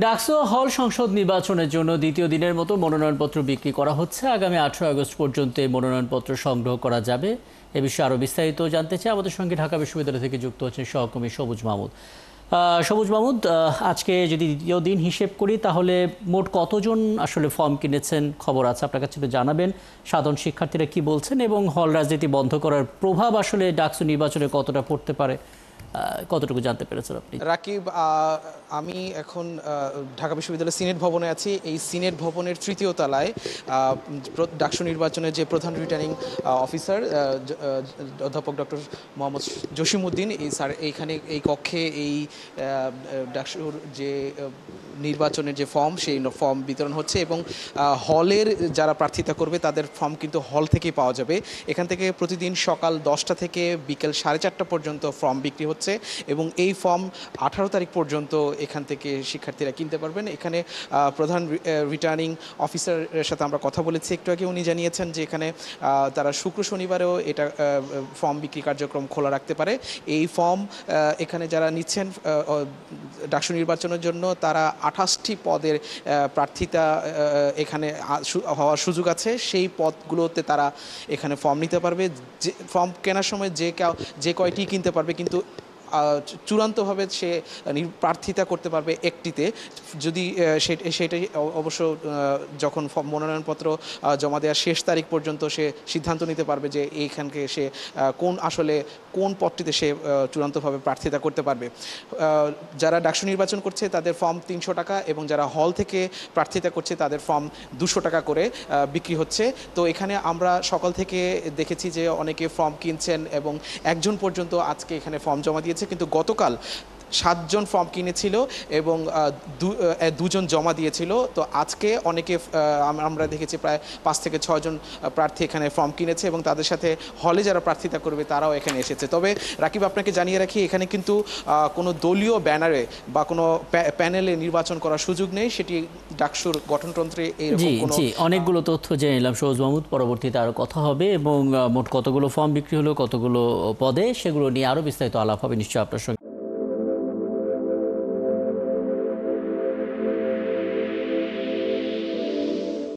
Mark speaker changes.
Speaker 1: ডাকসু হল সংসদ নির্বাচনের জন্য দ্বিতীয় দিনের মতো মনোনয়নপত্র বিক্রি করা হচ্ছে। আগামী 18 আগস্ট পর্যন্ত এই মনোনয়নপত্র সংগ্রহ করা যাবে। এ বিষয়ে আরও বিস্তারিত জানতে চাই আমাদের সঙ্গে ঢাকা বিশ্ববিদ্যালয় থেকে যুক্ত হচ্ছেন সহকর্মী সবুজ মাহমুদ। সবুজ মাহমুদ, আজকে যদি দ্বিতীয় দিন হিসেব করি তাহলে মোট কতজন আসলে ফর্ম কিনেছেন খবর আছে আপনার কাছে একটু জানাবেন। সাধারণ শিক্ষার্থীরা কি বলছেন এবং হল রাজনীতি বন্ধ করার প্রভাব আসলে ডাকসু নির্বাচনে কতটা পড়তে পারে, কতটুকু জানতে পেরেছেন আপনি?
Speaker 2: রাকিব, আমি এখন ঢাকা বিশ্ববিদ্যালয়ের সিনেট ভবনে আছি। এই সিনেট ভবনের তৃতীয় তলায় ডাকসু নির্বাচনের যে প্রধান রিটার্নিং অফিসার অধ্যাপক ডক্টর মোহাম্মদ জসিমউদ্দিন, এই স্যার এইখানে এই কক্ষে এই ডাকসুর যে নির্বাচনের যে ফর্ম সেই ফর্ম বিতরণ হচ্ছে এবং হলের যারা প্রার্থিতা করবে তাদের ফর্ম কিন্তু হল থেকেই পাওয়া যাবে। এখান থেকে প্রতিদিন সকাল 10টা থেকে বিকেল 4:30 পর্যন্ত ফর্ম বিক্রি হচ্ছে এবং এই ফর্ম 18 তারিখ পর্যন্ত এখান থেকে শিক্ষার্থীরা কিনতে পারবেন। এখানে প্রধান রিটার্নিং অফিসারের সাথে আমরা কথা বলেছি একটু আগে। উনি জানিয়েছেন যে এখানে তারা শুক্র শনিবারেও এটা ফর্ম বিক্রি কার্যক্রম খোলা রাখতে পারে। এই ফর্ম এখানে যারা নিচ্ছেন ডাকসু নির্বাচনের জন্য তারা 28টি পদের প্রার্থিতা এখানে হওয়ার সুযোগ আছে। সেই পদগুলোতে তারা এখানে ফর্ম নিতে পারবে। যে ফর্ম কেনার সময় যে কয়টি কিনতে পারবে, কিন্তু চূড়ান্তভাবে সে প্রার্থিতা করতে পারবে একটিতে। যদি সেটাই অবশ্য যখন মনোনয়নপত্র জমা দেওয়ার শেষ তারিখ পর্যন্ত সে সিদ্ধান্ত নিতে পারবে যে এইখানকে সে কোন পদটিতে সে চূড়ান্তভাবে প্রার্থিতা করতে পারবে। যারা ডাকসু নির্বাচন করছে তাদের ফর্ম 300 টাকা এবং যারা হল থেকে প্রার্থিতা করছে তাদের ফর্ম 200 টাকা করে বিক্রি হচ্ছে। তো এখানে আমরা সকাল থেকে দেখেছি যে অনেকে ফর্ম কিনছেন এবং একজন পর্যন্ত আজকে এখানে ফর্ম জমা দিয়েছে, কিন্তু গতকাল 7 জন ফর্ম কিনেছিল এবং 2 জন জমা দিয়েছিল। তো আজকে অনেকে আমরা দেখেছি প্রায় 5 থেকে 6 জন প্রার্থী এখানে ফর্ম কিনেছে এবং তাদের সাথে হলে যারা প্রার্থিতা করবে তারাও এখানে এসেছে। তবে রাকিব, আপনাকে জানিয়ে রাখি এখানে কিন্তু কোনো দলীয় ব্যানারে বা কোনো প্যানেলে নির্বাচন করার সুযোগ নেই। সেটি ডাকসুর গঠনতন্ত্রে এইরকম কোনো
Speaker 1: অনেকগুলো তথ্য জেনে নিলাম সবুজ মাহমুদ। পরবর্তীতে আরও কথা হবে এবং মোট কতগুলো ফর্ম বিক্রি হলো, কতগুলো পদে, সেগুলো নিয়ে আরও বিস্তারিত আলাপ হবে নিশ্চয়ই আপনার সঙ্গে।